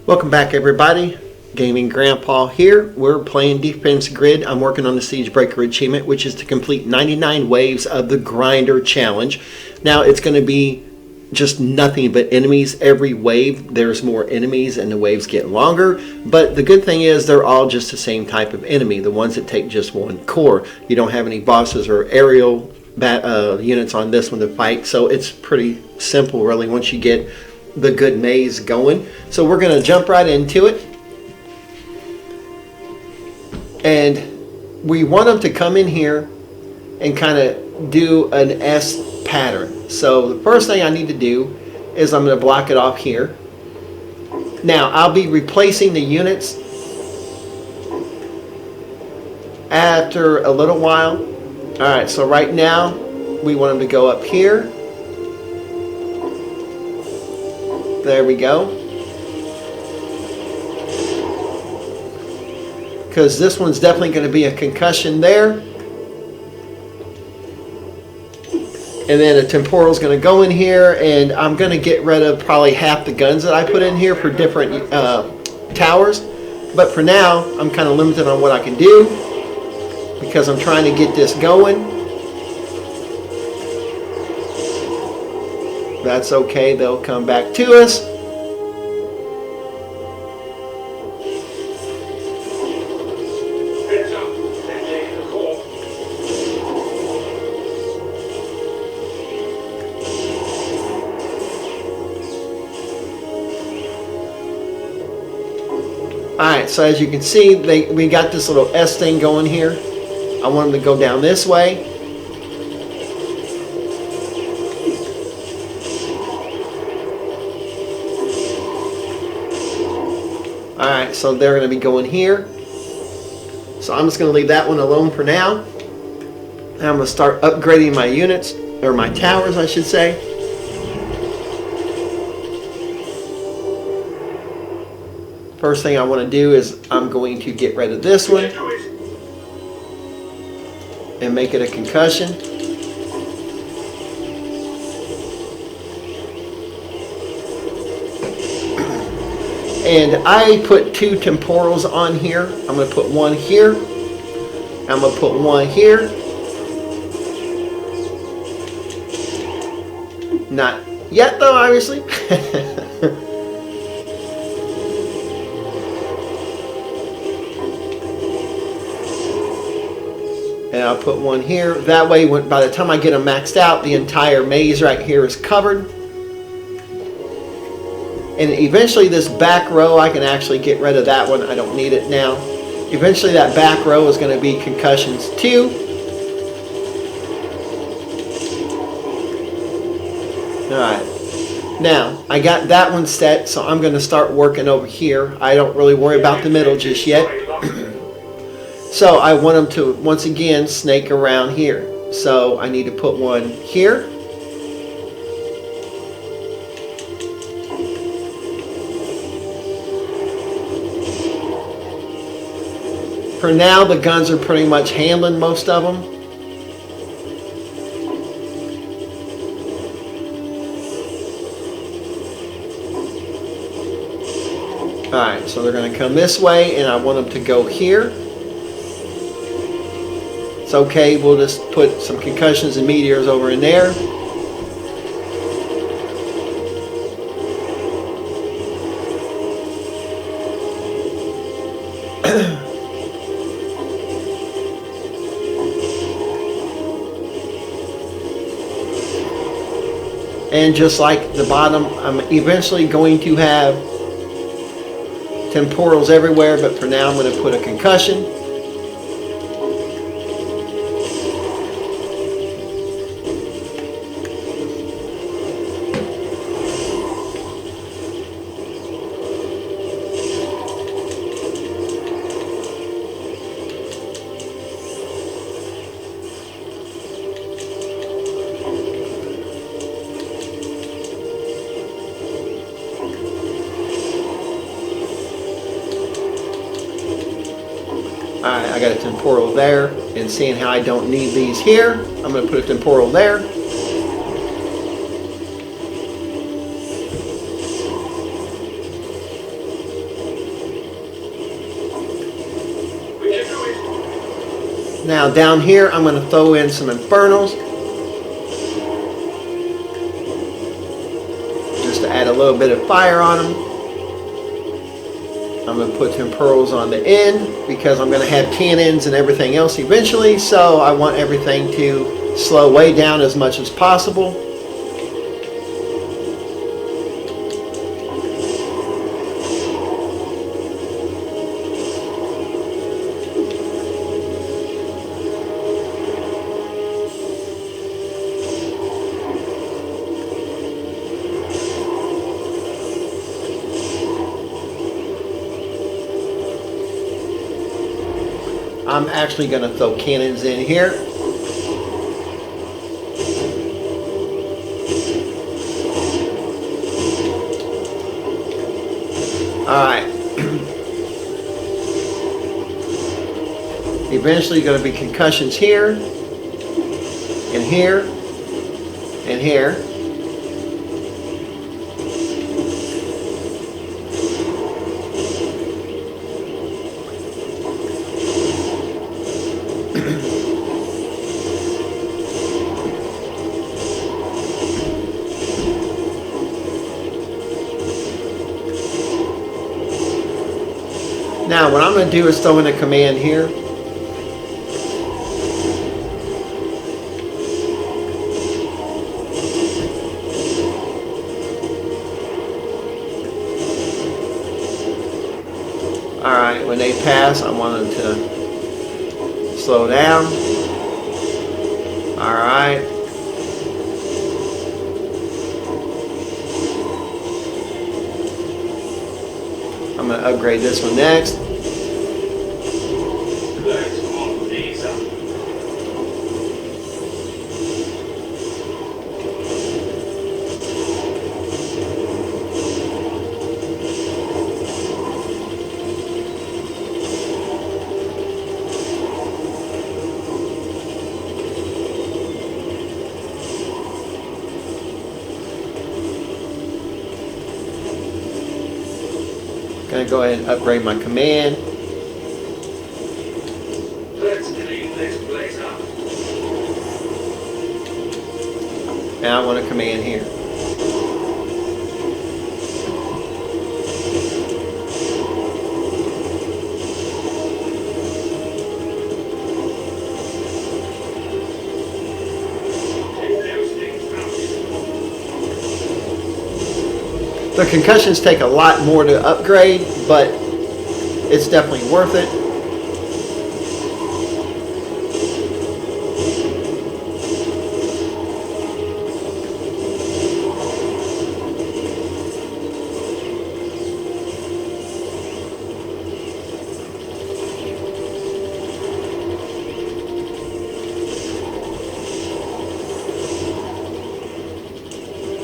Welcome back, everybody. Gaming Grandpa here. We're playing Defense Grid. I'm working on the Siege Breaker achievement, which is to complete 99 waves of the Grinder Challenge. Now, it's going to be just nothing but enemies every wave. There's more enemies and the waves get longer. But the good thing is they're all just the same type of enemy, the ones that take just one core. You don't have any bosses or aerial units on this one to fight. So it's pretty simple, really, once you get the good maze going. So we're going to jump right into it. And we want them to come in here and kind of do an S pattern. So the first thing I need to do is I'm going to block it off here. Now I'll be replacing the units after a little while. Alright, so right now we want them to go up here. There we go. Because this one's definitely going to be a concussion there. And then a temporal is going to go in here, and I'm going to get rid of probably half the guns that I put in here for different towers. But for now, I'm kind of limited on what I can do because I'm trying to get this going. That's okay, they'll come back to us. Alright, so as you can see, we got this little S thing going here. I want them to go down this way. Alright, so they're going to be going here. So I'm just going to leave that one alone for now. And I'm going to start upgrading my units, or my towers I should say. First thing I want to do is I'm going to get rid of this one and make it a concussion. And I put two temporals on here. I'm going to put one here. I'm going to put one here. Not yet though, obviously. And I'll put one here. That way, by the time I get them maxed out, the entire maze right here is covered. And eventually this back row, I can actually get rid of that one. I don't need it now. Eventually that back row is going to be concussions too. Alright. Now, I got that one set, so I'm going to start working over here. I don't really worry about the middle just yet. So I want them to, once again, snake around here. So I need to put one here. For now, the guns are pretty much handling most of them. Alright, so they're going to come this way, and I want them to go here. It's okay, we'll just put some concussions and meteors over in there. And just like the bottom, I'm eventually going to have temporals everywhere, but for now I'm going to put a concussion. Alright, I got a temporal there, and seeing how I don't need these here, I'm going to put a temporal there. Now down here, I'm going to throw in some infernals, just to add a little bit of fire on them. I'm going to put some pearls on the end because I'm going to have cannons and everything else eventually, so I want everything to slow way down as much as possible. I'm actually going to throw cannons in here. Alright. Eventually going to be concussions here, and here, and here. Now what I'm going to do is throw in a command here. Alright, when they pass, I want them to slow down. Alright. I'm going to upgrade this one next. Gonna go ahead and upgrade my command. Let's clean this place up. And I want a command here. The concussions take a lot more to upgrade, but it's definitely worth it.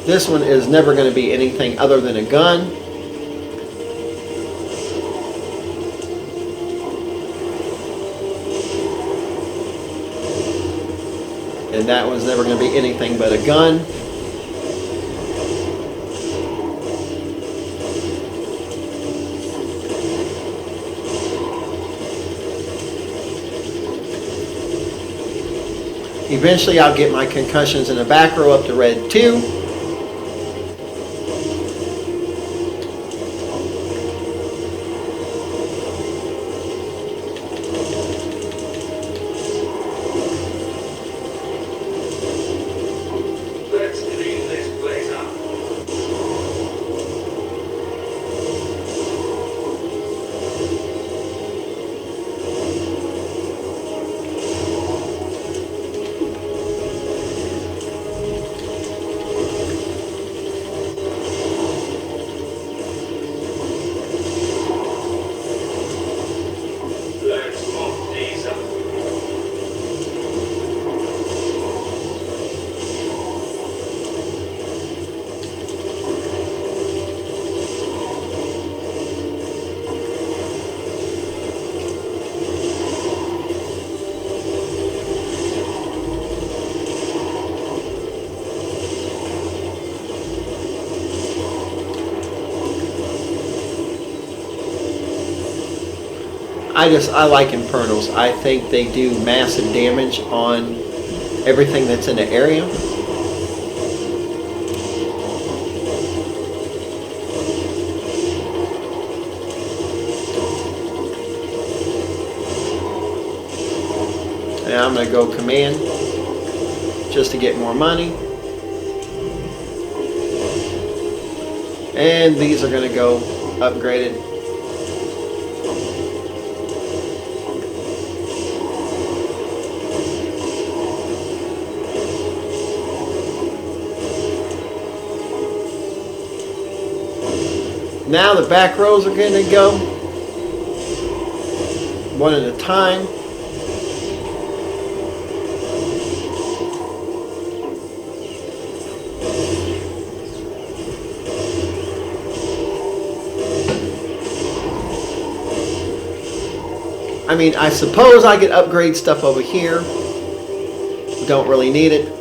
This one is never going to be anything other than a gun. And that one's never going to be anything but a gun. Eventually I'll get my concussions in the back row up to red 2. I like infernals. I think they do massive damage on everything that's in the area. And I'm going to go command just to get more money. And these are going to go upgraded. Now the back rows are going to go one at a time. I mean, I suppose I could upgrade stuff over here. Don't really need it.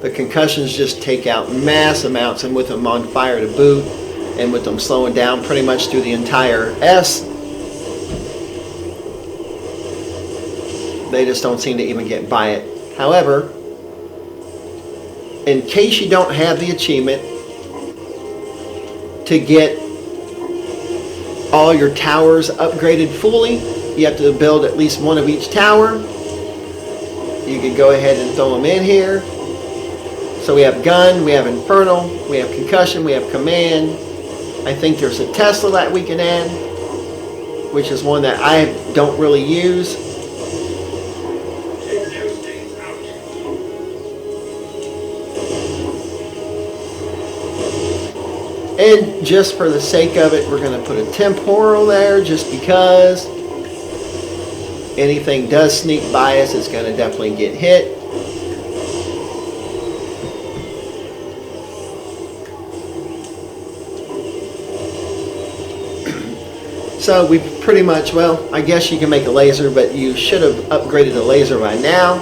The concussions just take out mass amounts, and with them on fire to boot, and with them slowing down pretty much through the entire S, they just don't seem to even get by it. However, in case you don't have the achievement to get all your towers upgraded fully, you have to build at least one of each tower. You can go ahead and throw them in here. So we have gun, we have infernal, we have concussion, we have command. I think there's a Tesla that we can add, which is one that I don't really use. And just for the sake of it, we're going to put a temporal there, just because anything does sneak by us, it's going to definitely get hit. So we pretty much, well, I guess you can make a laser, but you should have upgraded the laser by now.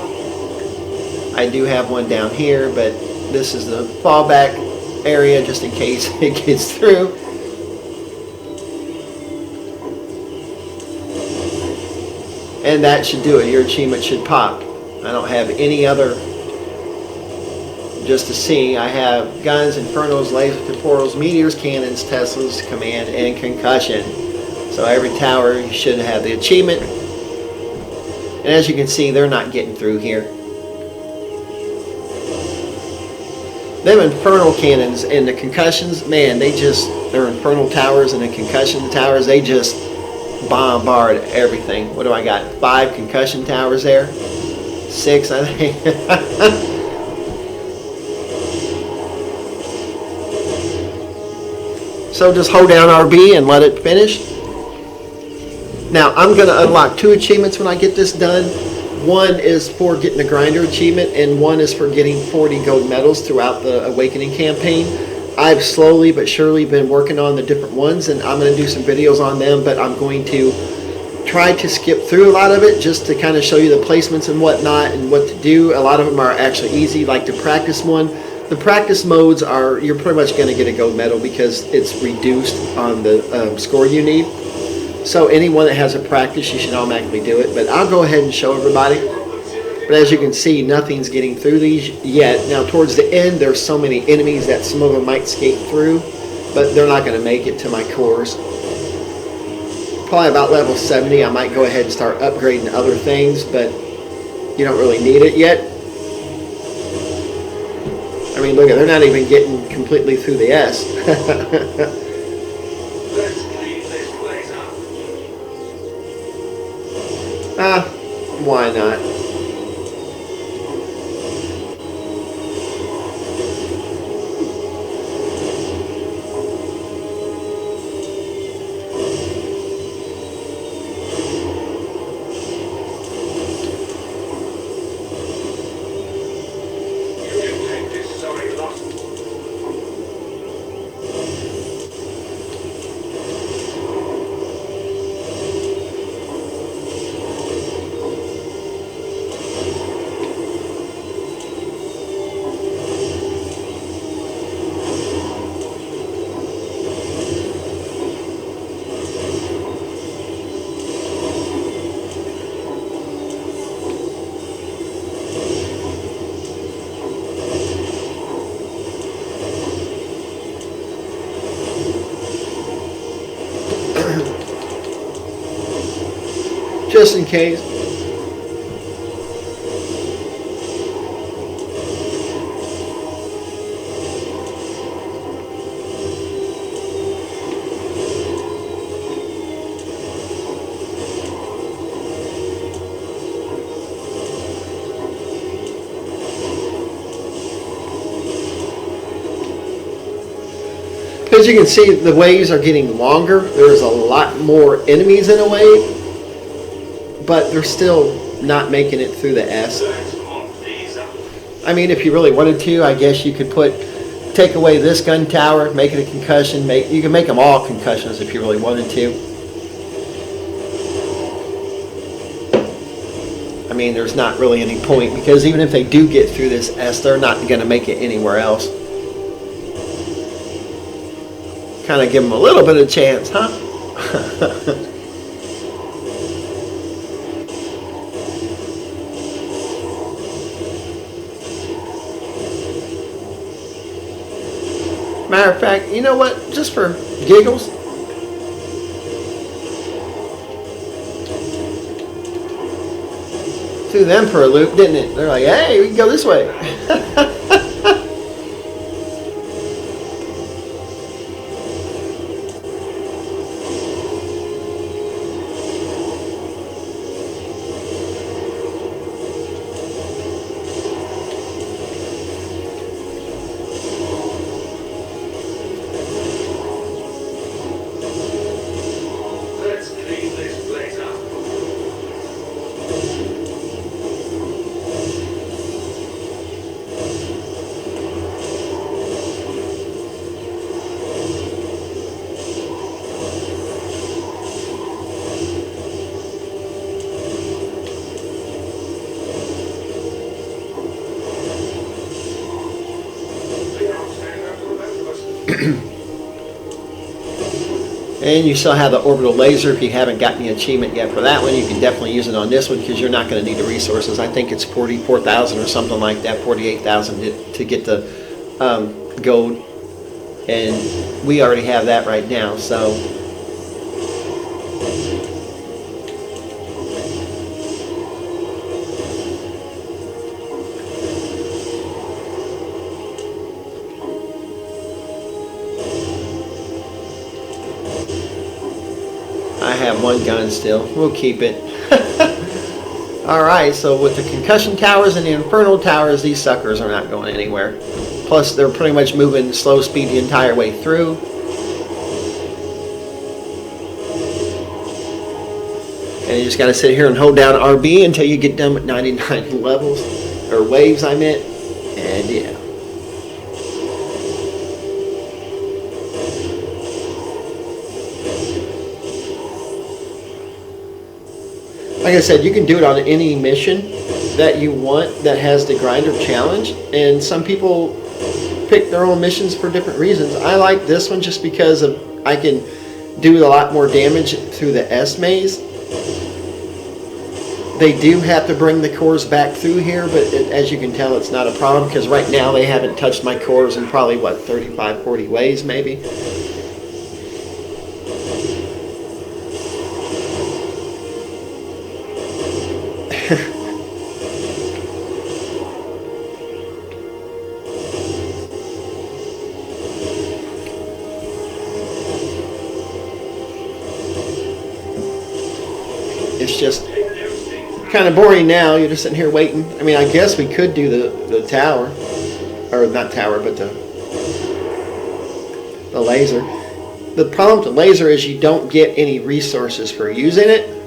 I do have one down here, but this is the fallback area just in case it gets through. And that should do it. Your achievement should pop. I don't have any other. Just to see, I have guns, infernals, laser temporals, meteors, cannons, Teslas, command, and concussion. So every tower you should have the achievement. And as you can see, they're not getting through here. Them infernal cannons and the concussions, man, they're infernal towers and the concussion towers, they just bombard everything. What do I got? 5 concussion towers there? 6, I think. So just hold down RB and let it finish. Now I'm going to unlock 2 achievements when I get this done. One is for getting the grinder achievement, and one is for getting 40 gold medals throughout the Awakening campaign. I've slowly but surely been working on the different ones, and I'm going to do some videos on them, but I'm going to try to skip through a lot of it just to kind of show you the placements and whatnot and what to do. A lot of them are actually easy, like the practice one. The practice modes are, you're pretty much going to get a gold medal because it's reduced on the score you need. So anyone that has a practice, you should automatically do it. But I'll go ahead and show everybody. But as you can see, nothing's getting through these yet. Now towards the end, there's so many enemies that some of them might skate through, but they're not going to make it to my cores. Probably about level 70, I might go ahead and start upgrading other things, but you don't really need it yet. I mean, look at, they're not even getting completely through the S. Why not? just in case. As you can see, the waves are getting longer. There's a lot more enemies in a wave, but they're still not making it through the S. I mean, if you really wanted to, I guess you could take away this gun tower, make it a concussion. You can make them all concussions if you really wanted to. I mean, there's not really any point, because even if they do get through this S, they're not going to make it anywhere else. Kind of give them a little bit of chance, huh? Matter of fact, you know what? Just for giggles, threw them for a loop, didn't it? They're like, hey, we can go this way. And you still have the orbital laser. If you haven't gotten the achievement yet for that one, you can definitely use it on this one, because you're not going to need the resources. I think it's 44,000 or something like that, 48,000 to get the gold, and we already have that right now. So I have one gun still. We'll keep it. Alright, so with the concussion towers and the infernal towers, these suckers are not going anywhere. Plus, they're pretty much moving slow speed the entire way through. And you just got to sit here and hold down RB until you get done with 99 levels. Or waves, I meant. And yeah. Like I said, you can do it on any mission that you want that has the grinder challenge, and some people pick their own missions for different reasons. I like this one just because I can do a lot more damage through the S maze. They do have to bring the cores back through here, but as you can tell, it's not a problem, because right now they haven't touched my cores in probably, what, 35, 40 ways maybe. It's just kind of boring now. You're just sitting here waiting. I mean, I guess we could do the tower, or not tower, but the laser. The problem with the laser is you don't get any resources for using it.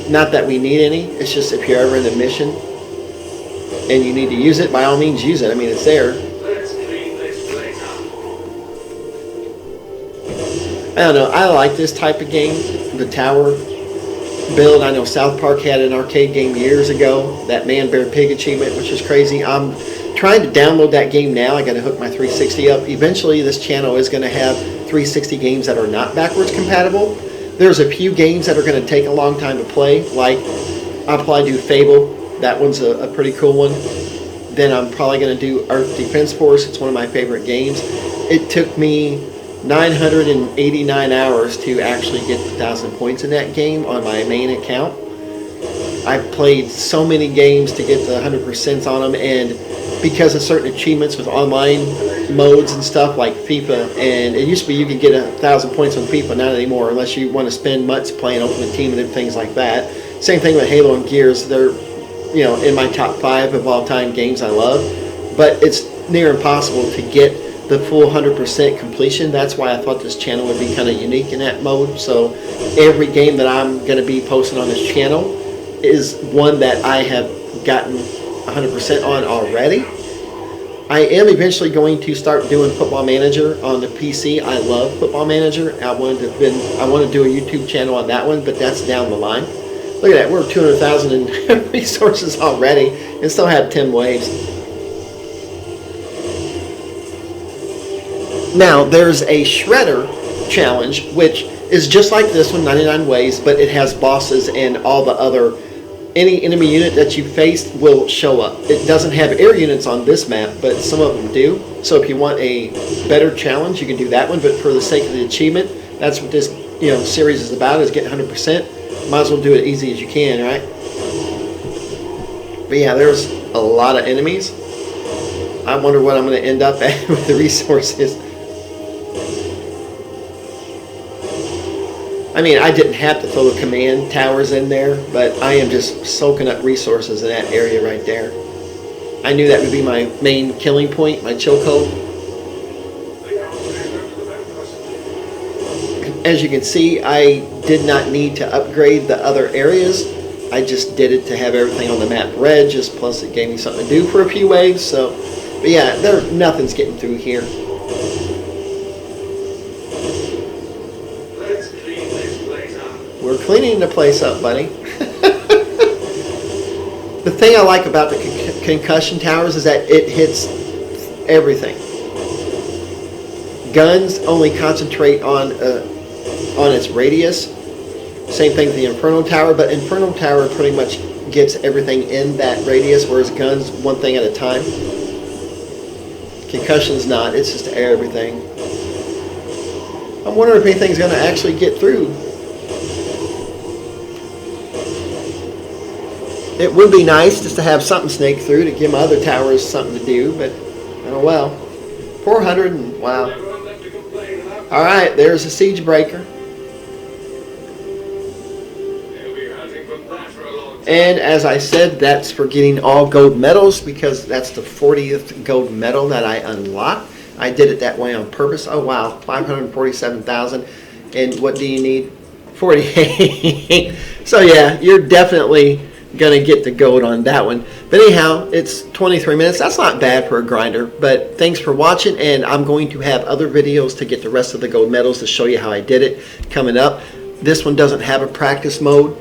Not that we need any. It's just if you're ever in a mission and you need to use it, by all means use it. I mean, it's there. I don't know. I like this type of game, the tower build. I know South Park had an arcade game years ago, that Man Bear Pig achievement, which is crazy. I'm trying to download that game now. I got to hook my 360 up. Eventually, this channel is going to have 360 games that are not backwards compatible. There's a few games that are going to take a long time to play, like I'll probably do Fable. That one's a pretty cool one. Then I'm probably going to do Earth Defense Force. It's one of my favorite games. It took me 989 hours to actually get the 1,000 points in that game on my main account. I've played so many games to get the 100% on them, and because of certain achievements with online modes and stuff like FIFA, and it used to be you could get 1,000 points on FIFA, not anymore unless you want to spend months playing Ultimate Team and things like that. Same thing with Halo and Gears. They're, you know, in my top 5 of all time games I love, but it's near impossible to get the full 100% completion. That's why I thought this channel would be kind of unique in that mode. So every game that I'm going to be posting on this channel is one that I have gotten 100% on already. I am eventually going to start doing Football Manager on the PC. I love Football Manager. I want to do a YouTube channel on that one, but that's down the line. Look at that, we're 200,000 in resources already and still have 10 waves. Now, there's a Shredder challenge, which is just like this one, 99 waves, but it has bosses and all the other, any enemy unit that you faced will show up. It doesn't have air units on this map, but some of them do. So if you want a better challenge, you can do that one, but for the sake of the achievement, that's what this series is about, is getting 100%. Might as well do it easy as you can, right? But yeah, there's a lot of enemies. I wonder what I'm going to end up at with the resources. I mean, I didn't have to throw the command towers in there, but I am just soaking up resources in that area right there. I knew that would be my main killing point, my chokehold. As you can see, I did not need to upgrade the other areas. I just did it to have everything on the map red, just plus it gave me something to do for a few waves. So, but yeah, nothing's getting through here. Let's clean this place up. We're cleaning the place up, buddy. The thing I like about the concussion towers is that it hits everything. Guns only concentrate on its radius. Same thing with the Inferno Tower, but Inferno Tower pretty much gets everything in that radius, whereas guns, one thing at a time. Concussion's not, it's just everything. I'm wondering if anything's going to actually get through. It would be nice just to have something snake through to give my other towers something to do, but oh well. 400 and wow. Everyone left to complain about. Alright, there's a siege breaker. They'll be hunting for that for a long time. And as I said, that's for getting all gold medals because that's the 40th gold medal that I unlocked. I did it that way on purpose. Oh wow, 547,000. And what do you need? 48. So yeah, you're definitely gonna get the gold on that one. But anyhow, it's 23 minutes. That's not bad for a grinder. But thanks for watching, and I'm going to have other videos to get the rest of the gold medals to show you how I did it coming up. This one doesn't have a practice mode,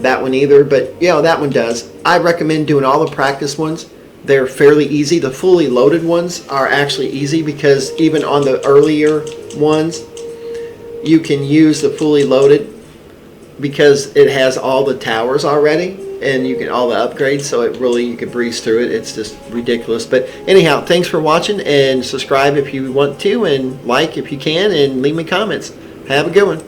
that one either, but yeah, that one does. I recommend doing all the practice ones. They're fairly easy. The fully loaded ones are actually easy because even on the earlier ones, you can use the fully loaded because it has all the towers already and you get all the upgrades, so it really, you can breeze through it. It's just ridiculous. But anyhow, thanks for watching, and subscribe if you want to, and like if you can, and leave me comments. Have a good one.